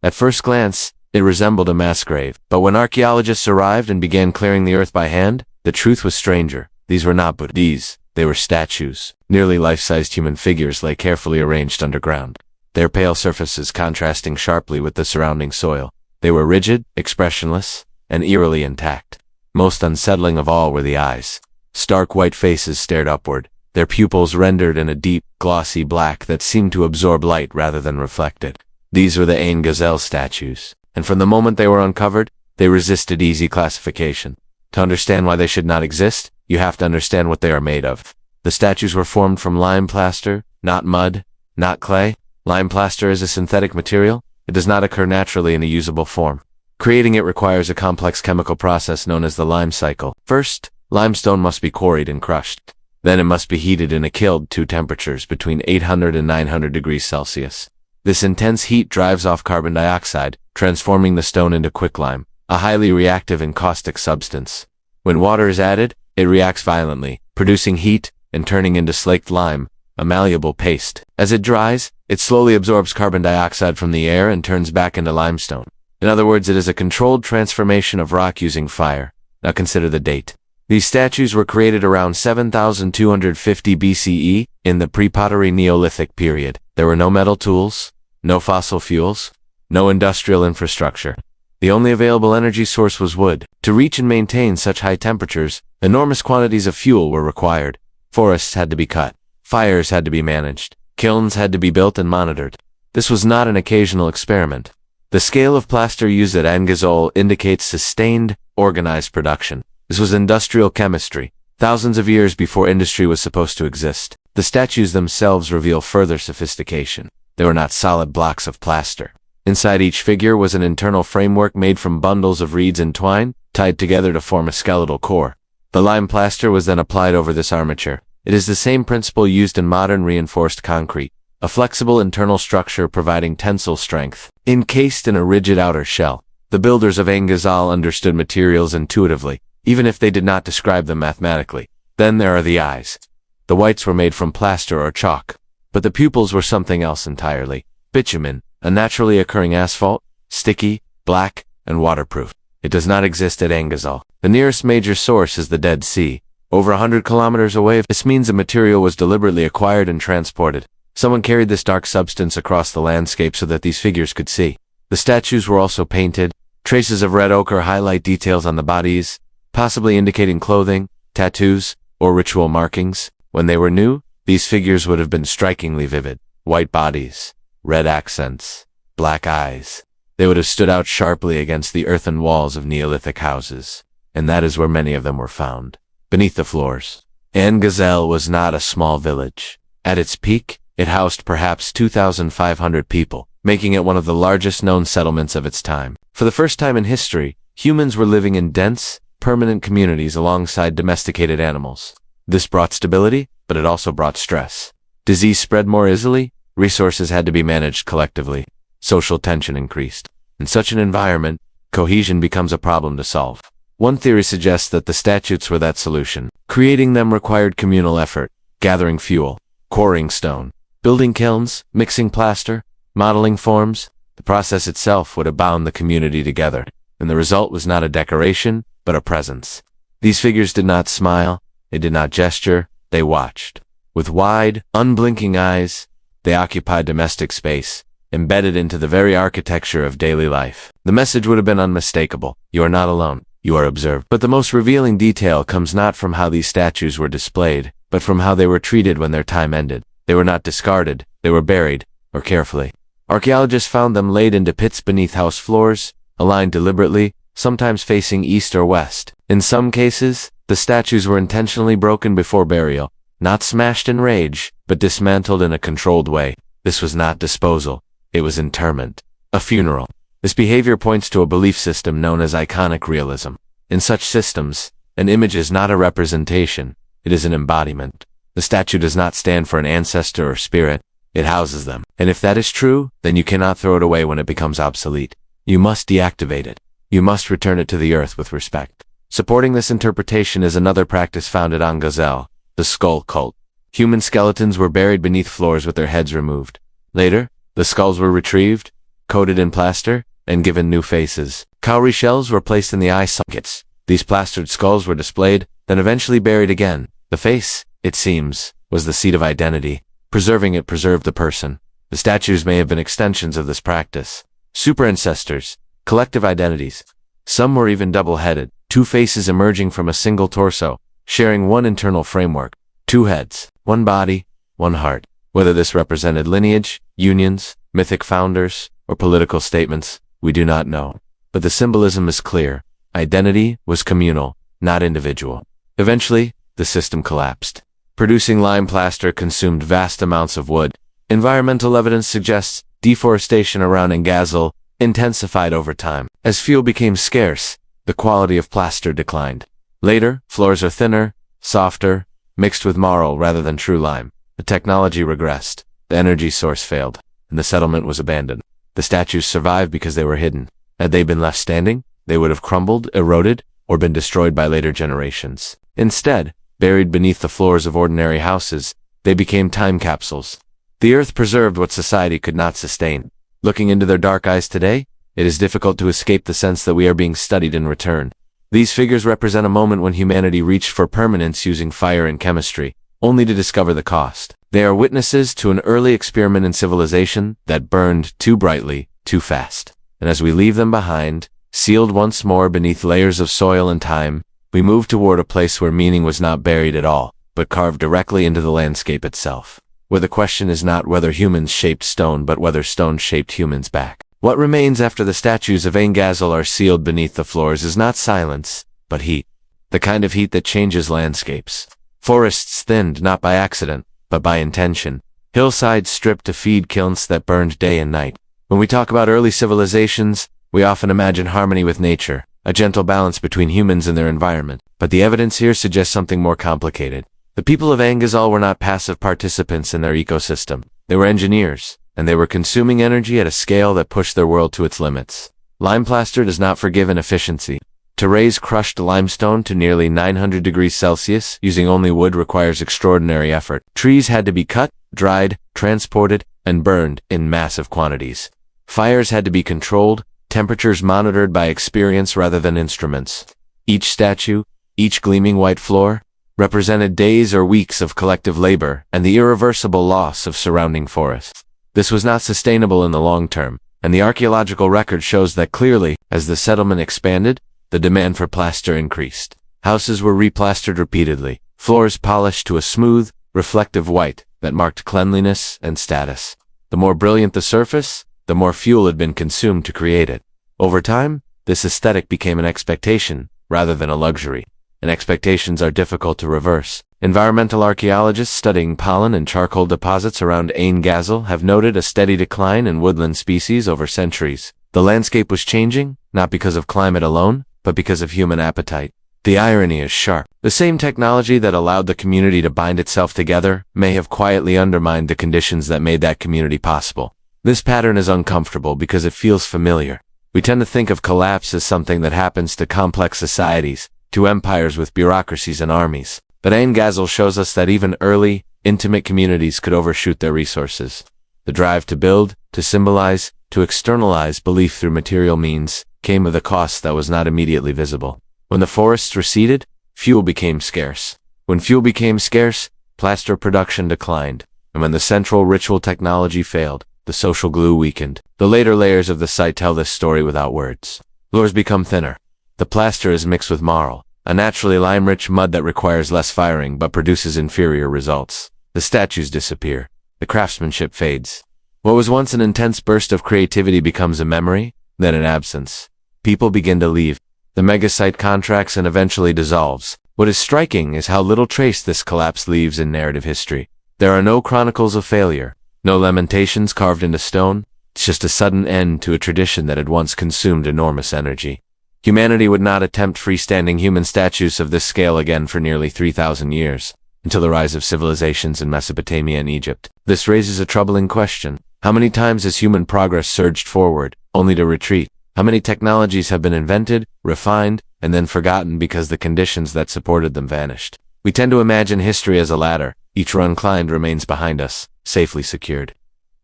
[SPEAKER 1] At first glance, it resembled a mass grave. But when archaeologists arrived and began clearing the earth by hand, the truth was stranger. These were not Buddhas. They were statues. Nearly life-sized human figures lay carefully arranged underground, their pale surfaces contrasting sharply with the surrounding soil. They were rigid, expressionless, and eerily intact. Most unsettling of all were the eyes. Stark white faces stared upward, their pupils rendered in a deep, glossy black that seemed to absorb light rather than reflect it. These were the Ain Gazelle statues, and from the moment they were uncovered, they resisted easy classification. To understand why they should not exist, you have to understand what they are made of. The statues were formed from lime plaster, not mud, not clay. Lime plaster is a synthetic material. It does not occur naturally in a usable form. Creating it requires a complex chemical process known as the lime cycle. First, limestone must be quarried and crushed. Then it must be heated in a kiln to temperatures between 800 and 900 degrees Celsius. This intense heat drives off carbon dioxide, transforming the stone into quicklime, a highly reactive and caustic substance. When water is added, it reacts violently, producing heat and turning into slaked lime, a malleable paste. As it dries, it slowly absorbs carbon dioxide from the air and turns back into limestone. In other words, it is a controlled transformation of rock using fire. Now consider the date. These statues were created around 7,250 BCE in the pre-pottery Neolithic period. There were no metal tools, no fossil fuels, no industrial infrastructure. The only available energy source was wood. To reach and maintain such high temperatures, enormous quantities of fuel were required. Forests had to be cut. Fires had to be managed. Kilns had to be built and monitored. This was not an occasional experiment. The scale of plaster used at Ain Gazelle indicates sustained, organized production. This was industrial chemistry, thousands of years before industry was supposed to exist. The statues themselves reveal further sophistication. They were not solid blocks of plaster. Inside each figure was an internal framework made from bundles of reeds and twine, tied together to form a skeletal core. The lime plaster was then applied over this armature. It is the same principle used in modern reinforced concrete, a flexible internal structure providing tensile strength. Encased in a rigid outer shell, the builders of Ain Gazelle understood materials intuitively, even if they did not describe them mathematically. Then there are the eyes. The whites were made from plaster or chalk, but the pupils were something else entirely. Bitumen, a naturally occurring asphalt, sticky, black, and waterproof. It does not exist at Ain Gazelle. The nearest major source is the Dead Sea, over 100 kilometers away. This means the material was deliberately acquired and transported. Someone carried this dark substance across the landscape so that these figures could see. The statues were also painted. Traces of red ochre highlight details on the bodies, possibly indicating clothing, tattoos, or ritual markings. When they were new, these figures would have been strikingly vivid. White bodies, red accents, black eyes. They would have stood out sharply against the earthen walls of Neolithic houses, and that is where many of them were found, beneath the floors. Ain Gazelle was not a small village. At its peak, it housed perhaps 2,500 people, making it one of the largest known settlements of its time. For the first time in history, humans were living in dense, permanent communities alongside domesticated animals. This brought stability, but it also brought stress. Disease spread more easily, resources had to be managed collectively, social tension increased. In such an environment, cohesion becomes a problem to solve. One theory suggests that the statues were that solution. Creating them required communal effort, gathering fuel, quarrying stone, building kilns, mixing plaster, modeling forms. The process itself would have bound the community together, and the result was not a decoration, but a presence. These figures did not smile, they did not gesture, they watched. With wide, unblinking eyes, they occupied domestic space, embedded into the very architecture of daily life. The message would have been unmistakable. You are not alone. You are observed. But the most revealing detail comes not from how these statues were displayed, but from how they were treated when their time ended. They were not discarded, they were buried, or carefully. Archaeologists found them laid into pits beneath house floors, aligned deliberately, sometimes facing east or west. In some cases, the statues were intentionally broken before burial, not smashed in rage, but dismantled in a controlled way. This was not disposal, it was interment, a funeral. This behavior points to a belief system known as iconic realism. In such systems, an image is not a representation, it is an embodiment. The statue does not stand for an ancestor or spirit, it houses them. And if that is true, then you cannot throw it away when it becomes obsolete. You must deactivate it. You must return it to the earth with respect. Supporting this interpretation is another practice founded on Gazelle, the skull cult. Human skeletons were buried beneath floors with their heads removed. Later, the skulls were retrieved, coated in plaster, and given new faces. Cowrie shells were placed in the eye sockets. These plastered skulls were displayed, then eventually buried again. The face, it seems, was the seat of identity. Preserving it preserved the person. The statues may have been extensions of this practice. Super ancestors, collective identities. Some were even double-headed, two faces emerging from a single torso, sharing one internal framework. Two heads, one body, one heart. Whether this represented lineage, unions, mythic founders, or political statements, we do not know. But the symbolism is clear. Identity was communal, not individual. Eventually, the system collapsed. Producing lime plaster consumed vast amounts of wood. Environmental evidence suggests deforestation around Engazle intensified over time. As fuel became scarce, the quality of plaster declined. Later, floors are thinner, softer, mixed with marl rather than true lime. The technology regressed, the energy source failed, and the settlement was abandoned. The statues survived because they were hidden. Had they been left standing, they would have crumbled, eroded, or been destroyed by later generations. Instead, buried beneath the floors of ordinary houses, they became time capsules. The earth preserved what society could not sustain. Looking into their dark eyes today, it is difficult to escape the sense that we are being studied in return. These figures represent a moment when humanity reached for permanence using fire and chemistry, only to discover the cost. They are witnesses to an early experiment in civilization that burned too brightly, too fast. And as we leave them behind, sealed once more beneath layers of soil and time, we move toward a place where meaning was not buried at all, but carved directly into the landscape itself. Where the question is not whether humans shaped stone, but whether stone shaped humans back. What remains after the statues of Engazle are sealed beneath the floors is not silence, but heat. The kind of heat that changes landscapes. Forests thinned not by accident, but by intention. Hillsides stripped to feed kilns that burned day and night. When we talk about early civilizations, we often imagine harmony with nature, a gentle balance between humans and their environment. But the evidence here suggests something more complicated. The people of Engazle were not passive participants in their ecosystem. They were engineers, and they were consuming energy at a scale that pushed their world to its limits. Lime plaster does not forgive inefficiency. To raise crushed limestone to nearly 900 degrees Celsius using only wood requires extraordinary effort. Trees had to be cut, dried, transported, and burned in massive quantities. Fires had to be controlled, temperatures monitored by experience rather than instruments. Each statue, each gleaming white floor, represented days or weeks of collective labor and the irreversible loss of surrounding forests. This was not sustainable in the long term, and the archaeological record shows that clearly. As the settlement expanded, the demand for plaster increased. Houses were replastered repeatedly, floors polished to a smooth, reflective white that marked cleanliness and status. The more brilliant the surface, the more fuel had been consumed to create it. Over time, this aesthetic became an expectation rather than a luxury. And expectations are difficult to reverse. Environmental archaeologists studying pollen and charcoal deposits around Engazle have noted a steady decline in woodland species over centuries. The landscape was changing, not because of climate alone, but because of human appetite. The irony is sharp. The same technology that allowed the community to bind itself together may have quietly undermined the conditions that made that community possible. This pattern is uncomfortable because it feels familiar. We tend to think of collapse as something that happens to complex societies, to empires with bureaucracies and armies. But Engazle shows us that even early, intimate communities could overshoot their resources. The drive to build, to symbolize, to externalize belief through material means came with a cost that was not immediately visible. When the forests receded, fuel became scarce. When fuel became scarce, plaster production declined. And when the central ritual technology failed, the social glue weakened. The later layers of the site tell this story without words. Floors become thinner. The plaster is mixed with marl, a naturally lime-rich mud that requires less firing but produces inferior results. The statues disappear. The craftsmanship fades. What was once an intense burst of creativity becomes a memory, then an absence. People begin to leave. The megasite contracts and eventually dissolves. What is striking is how little trace this collapse leaves in narrative history. There are no chronicles of failure, no lamentations carved into stone. It's just a sudden end to a tradition that had once consumed enormous energy. Humanity would not attempt freestanding human statues of this scale again for nearly 3,000 years, until the rise of civilizations in Mesopotamia and Egypt. This raises a troubling question. How many times has human progress surged forward, only to retreat? How many technologies have been invented, refined, and then forgotten because the conditions that supported them vanished? We tend to imagine history as a ladder. Each run climbed remains behind us, safely secured.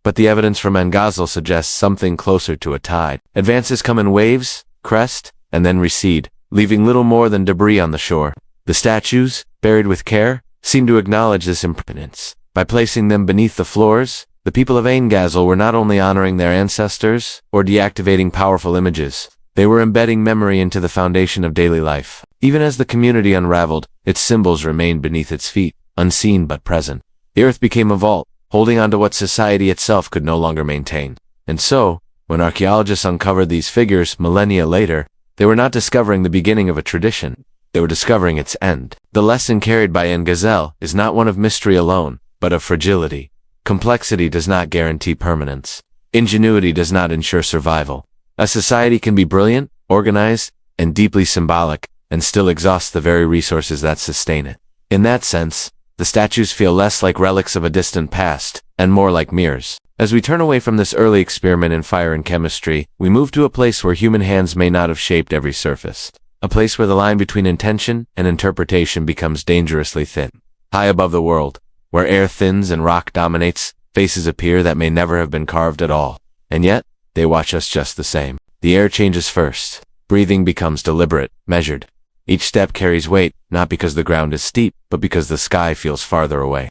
[SPEAKER 1] But the evidence from Engazl suggests something closer to a tide. Advances come in waves, crest, and then recede, leaving little more than debris on the shore. The statues, buried with care, seem to acknowledge this impermanence. By placing them beneath the floors, the people of Engazl were not only honoring their ancestors or deactivating powerful images, they were embedding memory into the foundation of daily life. Even as the community unraveled, its symbols remained beneath its feet, unseen but present. The earth became a vault, holding on to what society itself could no longer maintain. And so, when archaeologists uncovered these figures millennia later, they were not discovering the beginning of a tradition. They were discovering its end. The lesson carried by Engazl is not one of mystery alone, but of fragility. Complexity does not guarantee permanence. Ingenuity does not ensure survival. A society can be brilliant, organized, and deeply symbolic, and still exhaust the very resources that sustain it. In that sense, the statues feel less like relics of a distant past, and more like mirrors. As we turn away from this early experiment in fire and chemistry, we move to a place where human hands may not have shaped every surface. A place where the line between intention and interpretation becomes dangerously thin. High above the world, where air thins and rock dominates, faces appear that may never have been carved at all. And yet, they watch us just the same. The air changes first. Breathing becomes deliberate, measured. Each step carries weight, not because the ground is steep, but because the sky feels farther away.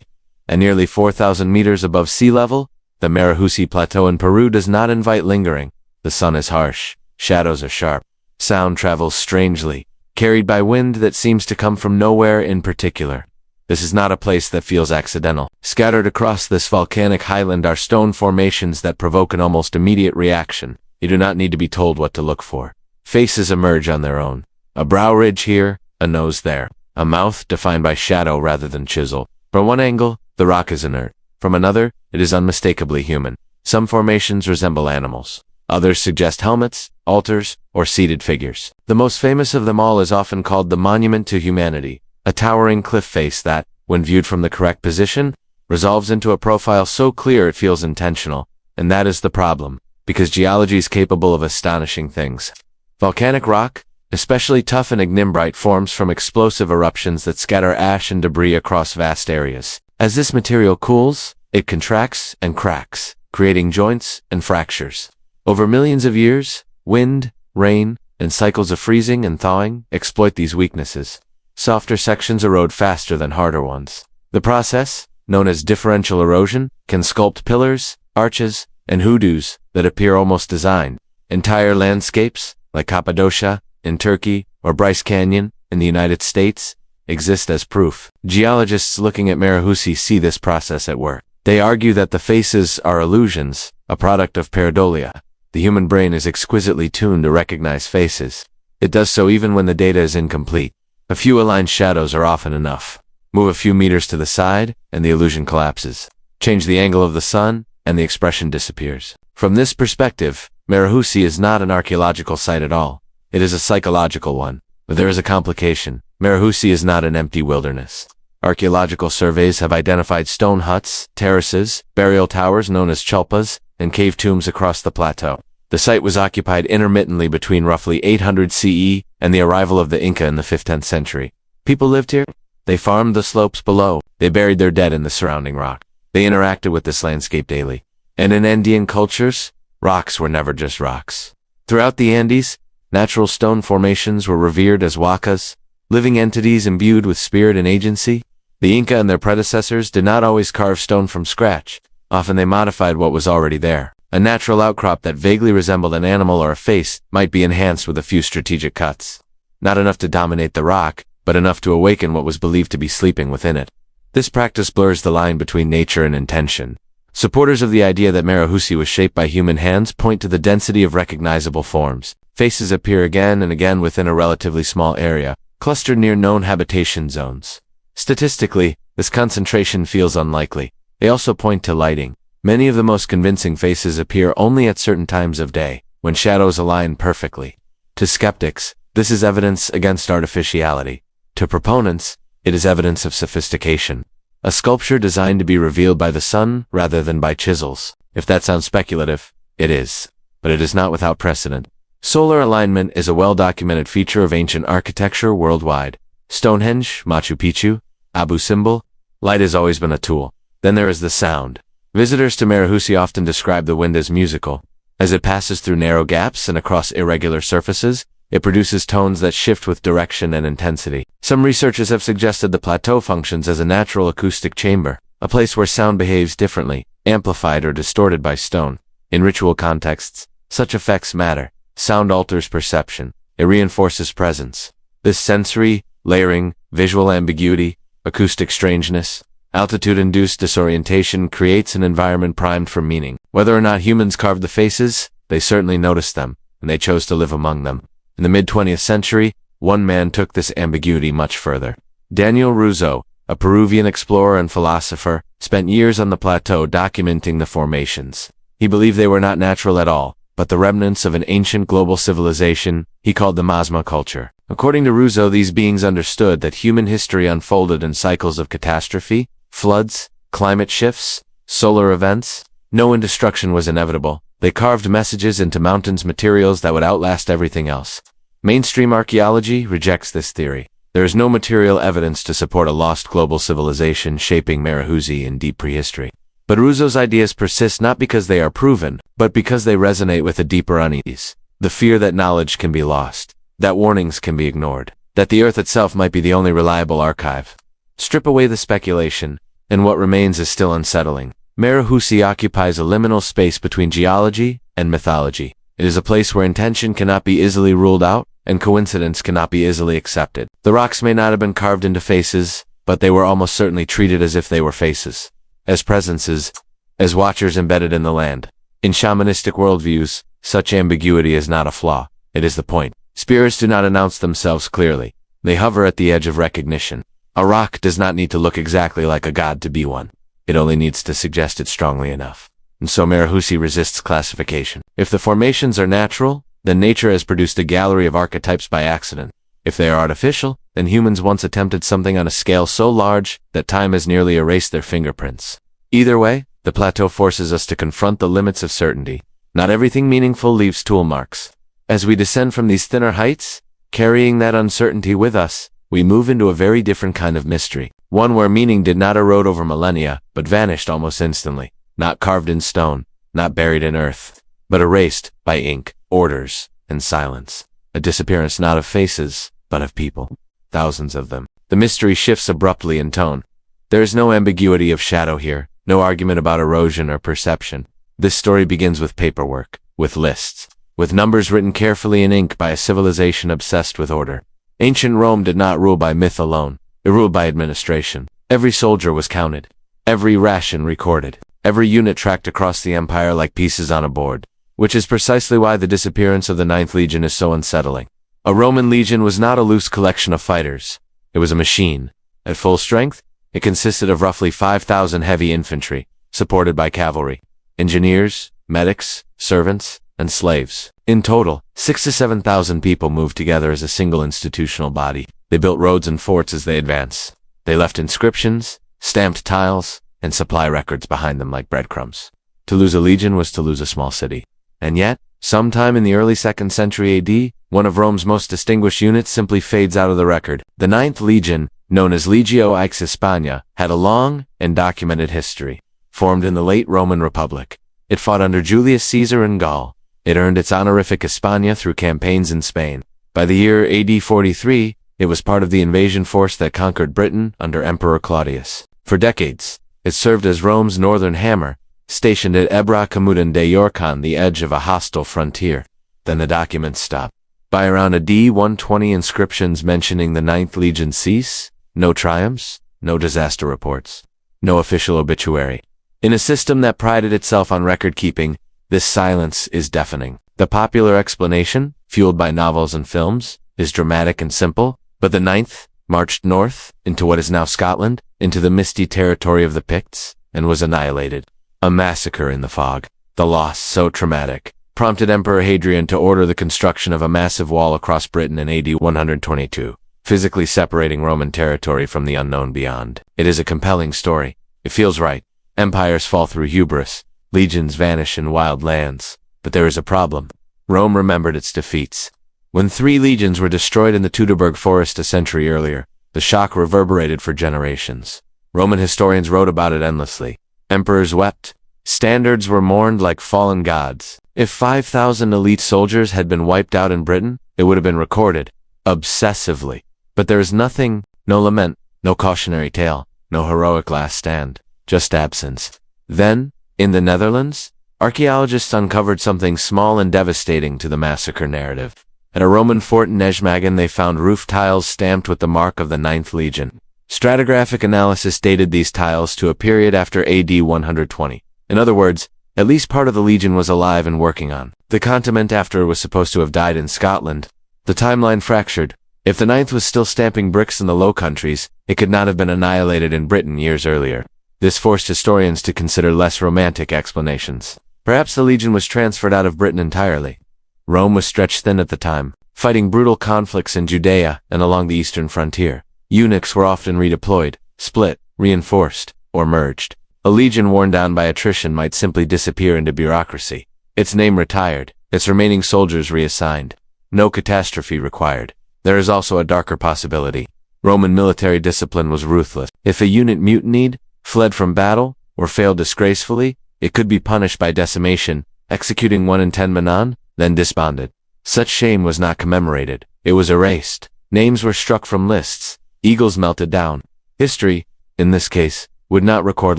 [SPEAKER 1] At nearly 4,000 meters above sea level, the Marahusi Plateau in Peru does not invite lingering. The sun is harsh, shadows are sharp. Sound travels strangely, carried by wind that seems to come from nowhere in particular. This is not a place that feels accidental. Scattered across this volcanic highland are stone formations that provoke an almost immediate reaction. You do not need to be told what to look for. Faces emerge on their own. A brow ridge here, a nose there. A mouth defined by shadow rather than chisel. From one angle, the rock is inert. From another, it is unmistakably human. Some formations resemble animals. Others suggest helmets, altars, or seated figures. The most famous of them all is often called the Monument to Humanity, a towering cliff face that, when viewed from the correct position, resolves into a profile so clear it feels intentional. And that is the problem, because geology is capable of astonishing things. Volcanic rock, especially tough and ignimbrite, forms from explosive eruptions that scatter ash and debris across vast areas. As this material cools, it contracts and cracks, creating joints and fractures. Over millions of years, wind, rain, and cycles of freezing and thawing exploit these weaknesses. Softer sections erode faster than harder ones. The process, known as differential erosion, can sculpt pillars, arches, and hoodoos that appear almost designed. Entire landscapes, like Cappadocia in Turkey or Bryce Canyon in the United States, exist as proof. Geologists looking at Marahusi see this process at work. They argue that the faces are illusions, a product of pareidolia. The human brain is exquisitely tuned to recognize faces. It does so even when the data is incomplete. A few aligned shadows are often enough. Move a few meters to the side, and the illusion collapses. Change the angle of the sun, and the expression disappears. From this perspective, Marahusi is not an archaeological site at all. It is a psychological one. But there is a complication. Marahusi is not an empty wilderness. Archaeological surveys have identified stone huts, terraces, burial towers known as chulpas, and cave tombs across the plateau. The site was occupied intermittently between roughly 800 CE and the arrival of the Inca in the 5th century. People lived here. They farmed the slopes below. They buried their dead in the surrounding rock. They interacted with this landscape daily. And in Andean cultures, rocks were never just rocks. Throughout the Andes, natural stone formations were revered as huacas, living entities imbued with spirit and agency. The Inca and their predecessors did not always carve stone from scratch. Often they modified what was already there. A natural outcrop that vaguely resembled an animal or a face might be enhanced with a few strategic cuts. Not enough to dominate the rock, but enough to awaken what was believed to be sleeping within it. This practice blurs the line between nature and intention. Supporters of the idea that Marahusi was shaped by human hands point to the density of recognizable forms. Faces appear again and again within a relatively small area, clustered near known habitation zones. Statistically, this concentration feels unlikely. They also point to lighting. Many of the most convincing faces appear only at certain times of day, when shadows align perfectly. To skeptics, this is evidence against artificiality. To proponents, it is evidence of sophistication. A sculpture designed to be revealed by the sun rather than by chisels. If that sounds speculative, it is. But it is not without precedent. Solar alignment is a well-documented feature of ancient architecture worldwide. Stonehenge, Machu Picchu, Abu Simbel, light has always been a tool. Then there is the sound. Visitors to Marhusi often describe the wind as musical. As it passes through narrow gaps and across irregular surfaces, it produces tones that shift with direction and intensity. Some researchers have suggested the plateau functions as a natural acoustic chamber, a place where sound behaves differently, amplified or distorted by stone. In ritual contexts, such effects matter. Sound alters perception. It reinforces presence. This sensory, layering, visual ambiguity, acoustic strangeness, altitude-induced disorientation creates an environment primed for meaning. Whether or not humans carved the faces, they certainly noticed them, and they chose to live among them. In the mid-20th century, one man took this ambiguity much further. Daniel Russo, a Peruvian explorer and philosopher, spent years on the plateau documenting the formations. He believed they were not natural at all, but the remnants of an ancient global civilization he called the Mazma culture. According to Russo, these beings understood that human history unfolded in cycles of catastrophe, floods, climate shifts, solar events. No destruction was inevitable. They carved messages into mountains materials that would outlast everything else. Mainstream archaeology rejects this theory. There is no material evidence to support a lost global civilization shaping Marhusi in deep prehistory. But Russo's ideas persist not because they are proven, but because they resonate with a deeper unease. The fear that knowledge can be lost, that warnings can be ignored, that the earth itself might be the only reliable archive. Strip away the speculation, and what remains is still unsettling. Marhusi occupies a liminal space between geology and mythology. It is a place where intention cannot be easily ruled out, and coincidence cannot be easily accepted. The rocks may not have been carved into faces, but they were almost certainly treated as if they were faces. As presences, as watchers embedded in the land. In shamanistic worldviews, such ambiguity is not a flaw. It is the point. Spirits do not announce themselves clearly. They hover at the edge of recognition. A rock does not need to look exactly like a god to be one. It only needs to suggest it strongly enough. And so Marhusi resists classification. If the formations are natural, then nature has produced a gallery of archetypes by accident. If they are artificial, then humans once attempted something on a scale so large that time has nearly erased their fingerprints. Either way, the plateau forces us to confront the limits of certainty. Not everything meaningful leaves tool marks. As we descend from these thinner heights, carrying that uncertainty with us, we move into a very different kind of mystery. One where meaning did not erode over millennia, but vanished almost instantly. Not carved in stone, not buried in earth, but erased by ink, orders, and silence. A disappearance not of faces, but of people. Thousands of them. The mystery shifts abruptly in tone. There is no ambiguity of shadow here, no argument about erosion or perception. This story begins with paperwork, with lists, with numbers written carefully in ink by a civilization obsessed with order. Ancient Rome did not rule by myth alone. It ruled by administration. Every soldier was counted. Every ration recorded. Every unit tracked across the empire like pieces on a board. Which is precisely why the disappearance of the 9th Legion is so unsettling. A Roman legion was not a loose collection of fighters. It was a machine. At full strength, it consisted of roughly 5,000 heavy infantry, supported by cavalry, engineers, medics, servants, and slaves. In total, 6,000 to 7,000 people moved together as a single institutional body. They built roads and forts as they advanced. They left inscriptions, stamped tiles, and supply records behind them like breadcrumbs. To lose a legion was to lose a small city. And yet, sometime in the early 2nd century AD, one of Rome's most distinguished units simply fades out of the record. The 9th Legion, known as Legio X Hispania, had a long and documented history. Formed in the late Roman Republic, it fought under Julius Caesar in Gaul. It earned its honorific Hispania through campaigns in Spain. By the year AD 43, it was part of the invasion force that conquered Britain under Emperor Claudius. For decades, it served as Rome's northern hammer, stationed at Ebra Camudan de York on the edge of a hostile frontier. Then the documents stopped. By around AD 120, inscriptions mentioning the 9th Legion cease. No triumphs, no disaster reports, no official obituary. In a system that prided itself on record-keeping, this silence is deafening. The popular explanation, fueled by novels and films, is dramatic and simple, but the 9th marched north, into what is now Scotland, into the misty territory of the Picts, and was annihilated. A massacre in the fog. The loss, so traumatic, prompted Emperor Hadrian to order the construction of a massive wall across Britain in AD 122, physically separating Roman territory from the unknown beyond. It is a compelling story. It feels right. Empires fall through hubris. Legions vanish in wild lands. But there is a problem. Rome remembered its defeats. When 3 legions were destroyed in the Teutoburg forest a century earlier, the shock reverberated for generations. Roman historians wrote about it endlessly. Emperors wept. Standards were mourned like fallen gods. If 5,000 elite soldiers had been wiped out in Britain, it would have been recorded, obsessively. But there is nothing, no lament, no cautionary tale, no heroic last stand, just absence. Then, in the Netherlands, archaeologists uncovered something small and devastating to the massacre narrative. At a Roman fort in Nijmegen they found roof tiles stamped with the mark of the 9th Legion. Stratigraphic analysis dated these tiles to a period after AD 120. In other words, at least part of the legion was alive and working on. The continent after was supposed to have died in Scotland. The timeline fractured. If the 9th was still stamping bricks in the Low Countries, it could not have been annihilated in Britain years earlier. This forced historians to consider less romantic explanations. Perhaps the legion was transferred out of Britain entirely. Rome was stretched thin at the time, fighting brutal conflicts in Judea and along the eastern frontier. Eunuchs were often redeployed, split, reinforced, or merged. A legion worn down by attrition might simply disappear into bureaucracy. Its name retired, its remaining soldiers reassigned. No catastrophe required. There is also a darker possibility. Roman military discipline was ruthless. If a unit mutinied, fled from battle, or failed disgracefully, it could be punished by decimation, executing 1 in 10 men, then disbanded. Such shame was not commemorated. It was erased. Names were struck from lists. Eagles melted down. History, in this case, would not record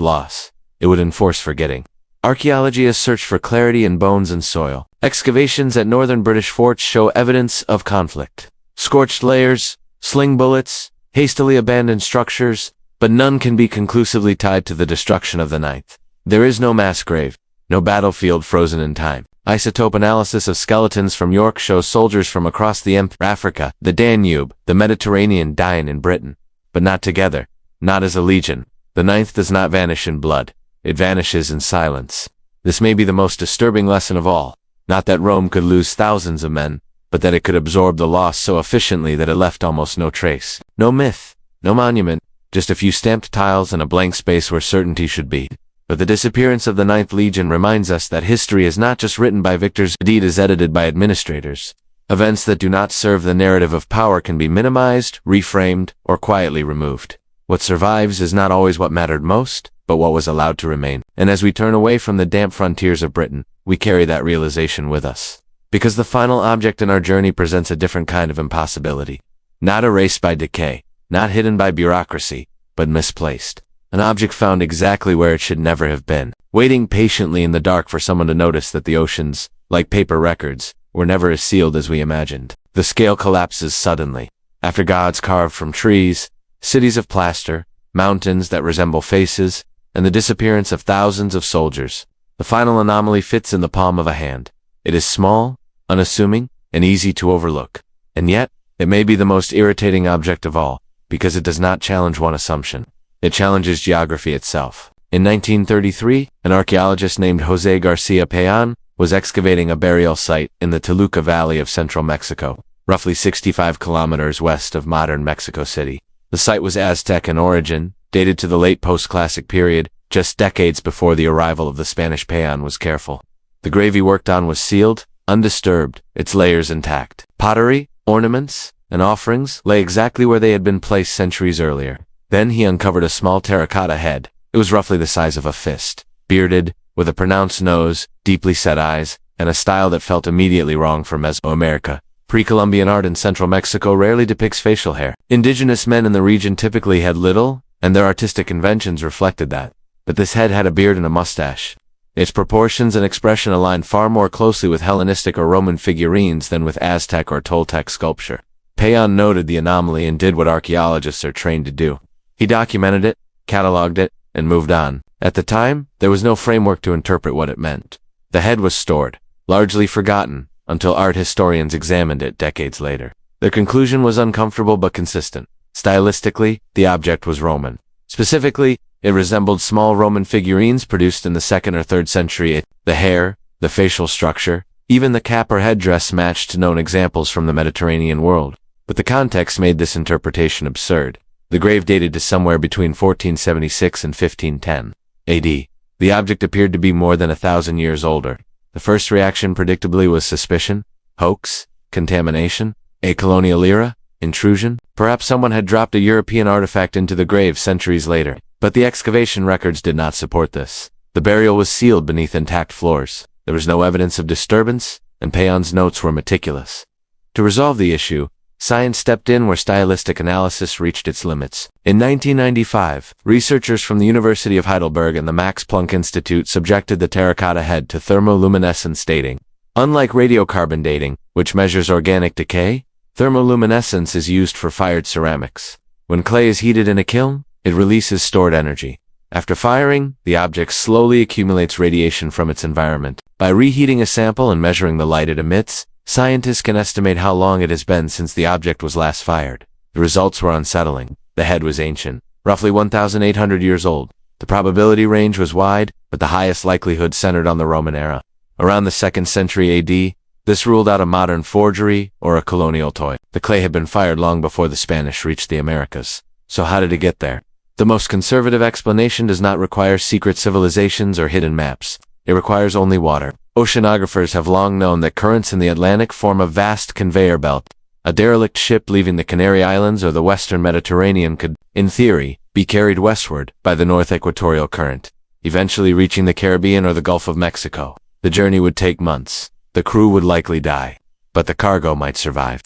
[SPEAKER 1] loss. It would enforce forgetting. Archaeology has searched for clarity in bones and soil. Excavations at northern British forts show evidence of conflict. Scorched layers, sling bullets, hastily abandoned structures, but none can be conclusively tied to the destruction of the 9th. There is no mass grave, no battlefield frozen in time. Isotope analysis of skeletons from York shows soldiers from across the Africa, the Danube, the Mediterranean dying in Britain, but not together, not as a legion. The 9th does not vanish in blood. It vanishes in silence. This may be the most disturbing lesson of all. Not that Rome could lose thousands of men, but that it could absorb the loss so efficiently that it left almost no trace. No myth, no monument, just a few stamped tiles and a blank space where certainty should be. But the disappearance of the 9th Legion reminds us that history is not just written by victors, indeed is edited by administrators. Events that do not serve the narrative of power can be minimized, reframed, or quietly removed. What survives is not always what mattered most, but what was allowed to remain. And as we turn away from the damp frontiers of Britain, we carry that realization with us. Because the final object in our journey presents a different kind of impossibility. Not erased by decay, not hidden by bureaucracy, but misplaced. An object found exactly where it should never have been, waiting patiently in the dark for someone to notice that the oceans, like paper records, were never as sealed as we imagined. The scale collapses suddenly. After gods carved from trees, cities of plaster, mountains that resemble faces, and the disappearance of thousands of soldiers, the final anomaly fits in the palm of a hand. It is small, unassuming, and easy to overlook. And yet, it may be the most irritating object of all, because it does not challenge one assumption. It challenges geography itself. In 1933, an archaeologist named José García Payan was excavating a burial site in the Toluca Valley of central Mexico, roughly 65 kilometers west of modern Mexico City. The site was Aztec in origin, dated to the late post-classic period, just decades before the arrival of the Spanish Payan was careful. The grave he worked on was sealed, undisturbed, its layers intact. Pottery, ornaments, and offerings lay exactly where they had been placed centuries earlier. Then he uncovered a small terracotta head. It was roughly the size of a fist, bearded, with a pronounced nose, deeply set eyes, and a style that felt immediately wrong for Mesoamerica. Pre-Columbian art in central Mexico rarely depicts facial hair. Indigenous men in the region typically had little, and their artistic conventions reflected that. But this head had a beard and a mustache. Its proportions and expression aligned far more closely with Hellenistic or Roman figurines than with Aztec or Toltec sculpture. Payan noted the anomaly and did what archaeologists are trained to do. He documented it, cataloged it, and moved on. At the time, there was no framework to interpret what it meant. The head was stored, largely forgotten, until art historians examined it decades later. Their conclusion was uncomfortable but consistent. Stylistically, the object was Roman. Specifically, it resembled small Roman figurines produced in the 2nd or 3rd century. The hair, the facial structure, even the cap or headdress matched known examples from the Mediterranean world. But the context made this interpretation absurd. The grave dated to somewhere between 1476 and 1510 AD. The object appeared to be more than 1,000 years older. The first reaction predictably was suspicion, hoax, contamination, a colonial era, intrusion. Perhaps someone had dropped a European artifact into the grave centuries later. But the excavation records did not support this. The burial was sealed beneath intact floors. There was no evidence of disturbance, and Payon's notes were meticulous. To resolve the issue, science stepped in where stylistic analysis reached its limits. In 1995, researchers from the University of Heidelberg and the Max Planck Institute subjected the terracotta head to thermoluminescence dating. Unlike radiocarbon dating, which measures organic decay, thermoluminescence is used for fired ceramics. When clay is heated in a kiln, it releases stored energy. After firing, the object slowly accumulates radiation from its environment. By reheating a sample and measuring the light it emits, scientists can estimate how long it has been since the object was last fired. The results were unsettling. The head was ancient, roughly 1,800 years old. The probability range was wide, but the highest likelihood centered on the Roman era. Around the 2nd century AD, this ruled out a modern forgery or a colonial toy. The clay had been fired long before the Spanish reached the Americas. So how did it get there? The most conservative explanation does not require secret civilizations or hidden maps. It requires only water. Oceanographers have long known that currents in the Atlantic form a vast conveyor belt. A derelict ship leaving the Canary Islands or the western Mediterranean could, in theory, be carried westward by the North Equatorial Current, eventually reaching the Caribbean or the Gulf of Mexico. The journey would take months. The crew would likely die, but the cargo might survive.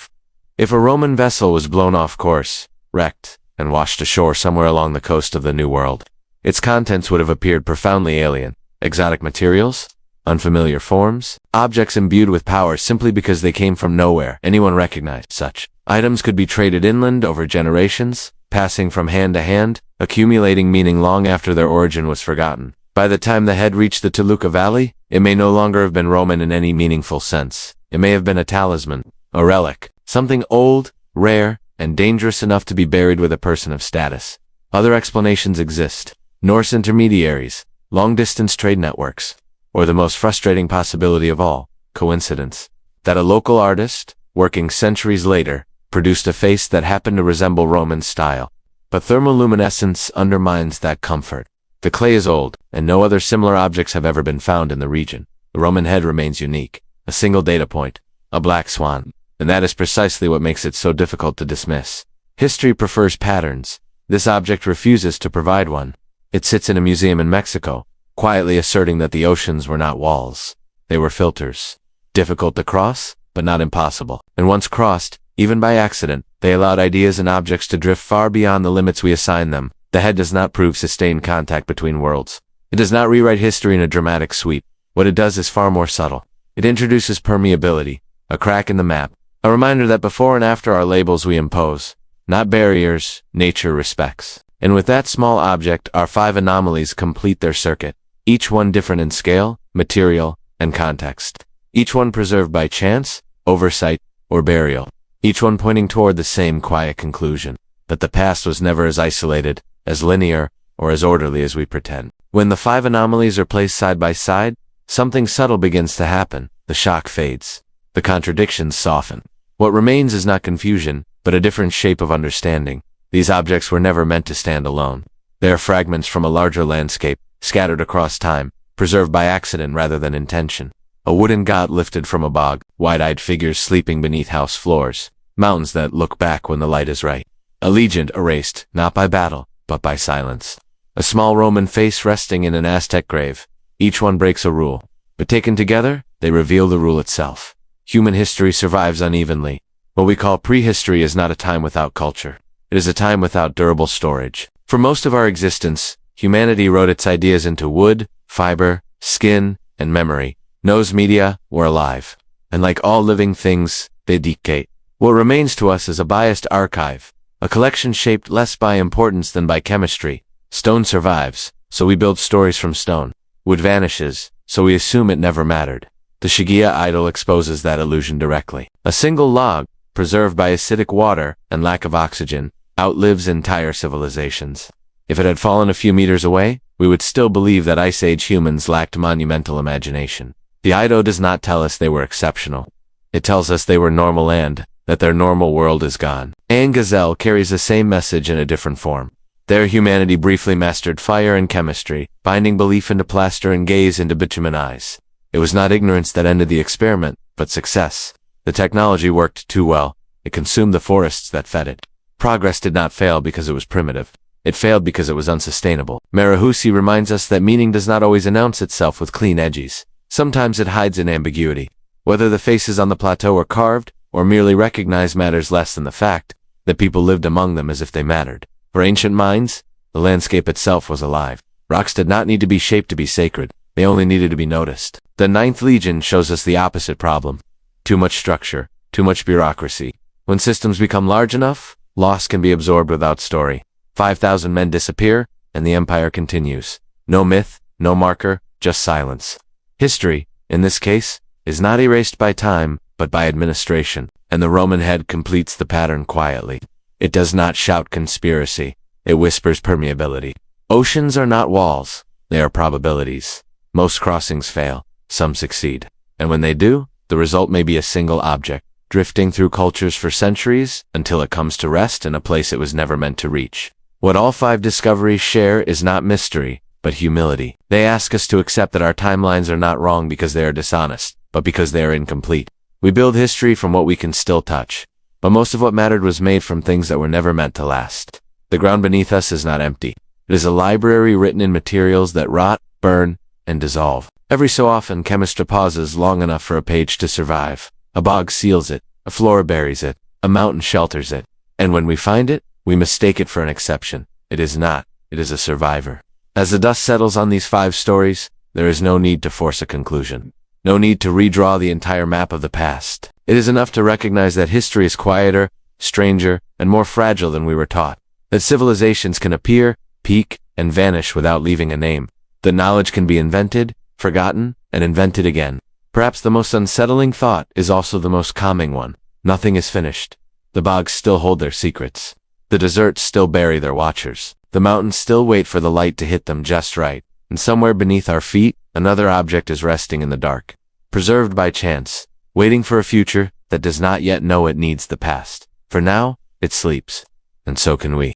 [SPEAKER 1] If a Roman vessel was blown off course, wrecked, and washed ashore somewhere along the coast of the New World, its contents would have appeared profoundly alien. Exotic materials, unfamiliar forms, objects imbued with power simply because they came from nowhere anyone recognized. Such items could be traded inland over generations, passing from hand to hand, accumulating meaning long after their origin was forgotten. By the time the head reached the Toluca Valley, it may no longer have been Roman in any meaningful sense. It may have been a talisman, a relic, something old, rare, and dangerous enough to be buried with a person of status. Other explanations exist. Norse intermediaries, long-distance trade networks, or the most frustrating possibility of all, coincidence. That a local artist, working centuries later, produced a face that happened to resemble Roman style. But thermoluminescence undermines that comfort. The clay is old, and no other similar objects have ever been found in the region. The Roman head remains unique. A single data point, a black swan. And that is precisely what makes it so difficult to dismiss. History prefers patterns. This object refuses to provide one. It sits in a museum in Mexico, quietly asserting that the oceans were not walls. They were filters. Difficult to cross, but not impossible. And once crossed, even by accident, they allowed ideas and objects to drift far beyond the limits we assign them. The head does not prove sustained contact between worlds. It does not rewrite history in a dramatic sweep. What it does is far more subtle. It introduces permeability, a crack in the map, a reminder that before and after are labels we impose, not barriers nature respects. And with that small object, our 5 anomalies complete their circuit, each one different in scale, material, and context. Each one preserved by chance, oversight, or burial. Each one pointing toward the same quiet conclusion, that the past was never as isolated, as linear, or as orderly as we pretend. When the 5 anomalies are placed side by side, something subtle begins to happen. The shock fades. The contradictions soften. What remains is not confusion, but a different shape of understanding. These objects were never meant to stand alone. They are fragments from a larger landscape, scattered across time, preserved by accident rather than intention. A wooden god lifted from a bog, wide-eyed figures sleeping beneath house floors, mountains that look back when the light is right. A legend erased, not by battle, but by silence. A small Roman face resting in an Aztec grave. Each one breaks a rule, but taken together, they reveal the rule itself. Human history survives unevenly. What we call prehistory is not a time without culture. It is a time without durable storage. For most of our existence, humanity wrote its ideas into wood, fiber, skin, and memory. Knows media were alive. And like all living things, they decay. What remains to us is a biased archive, a collection shaped less by importance than by chemistry. Stone survives, so we build stories from stone. Wood vanishes, so we assume it never mattered. The Shigeya idol exposes that illusion directly. A single log, preserved by acidic water and lack of oxygen, outlives entire civilizations. If it had fallen a few meters away, we would still believe that Ice Age humans lacked monumental imagination. The Ido does not tell us they were exceptional. It tells us they were normal and that their normal world is gone. Anne Gazelle carries the same message in a different form. There humanity briefly mastered fire and chemistry, binding belief into plaster and gaze into bitumen eyes. It was not ignorance that ended the experiment, but success. The technology worked too well. It consumed the forests that fed it. Progress did not fail because it was primitive. It failed because it was unsustainable. Marahussi reminds us that meaning does not always announce itself with clean edges. Sometimes it hides in ambiguity. Whether the faces on the plateau were carved or merely recognized matters less than the fact that people lived among them as if they mattered. For ancient minds, the landscape itself was alive. Rocks did not need to be shaped to be sacred. They only needed to be noticed. The Ninth Legion shows us the opposite problem. Too much structure, too much bureaucracy. When systems become large enough, loss can be absorbed without story. 5,000 men disappear, and the empire continues. No myth, no marker, just silence. History, in this case, is not erased by time, but by administration, and the Roman head completes the pattern quietly. It does not shout conspiracy. It whispers permeability. Oceans are not walls. They are probabilities. Most crossings fail. Some succeed. And when they do, the result may be a single object, drifting through cultures for centuries until it comes to rest in a place it was never meant to reach. What all 5 discoveries share is not mystery, but humility. They ask us to accept that our timelines are not wrong because they are dishonest, but because they are incomplete. We build history from what we can still touch, but most of what mattered was made from things that were never meant to last. The ground beneath us is not empty. It is a library written in materials that rot, burn, and dissolve. Every so often, chemistry pauses long enough for a page to survive. A bog seals it, a flora buries it, a mountain shelters it, and when we find it, we mistake it for an exception. It is not. It is a survivor. As the dust settles on these 5 stories, there is no need to force a conclusion. No need to redraw the entire map of the past. It is enough to recognize that history is quieter, stranger, and more fragile than we were taught. That civilizations can appear, peak, and vanish without leaving a name. That knowledge can be invented, forgotten, and invented again. Perhaps the most unsettling thought is also the most calming one. Nothing is finished. The bogs still hold their secrets. The deserts still bury their watchers. The mountains still wait for the light to hit them just right. And somewhere beneath our feet, another object is resting in the dark. Preserved by chance, waiting for a future that does not yet know it needs the past. For now, it sleeps. And so can we.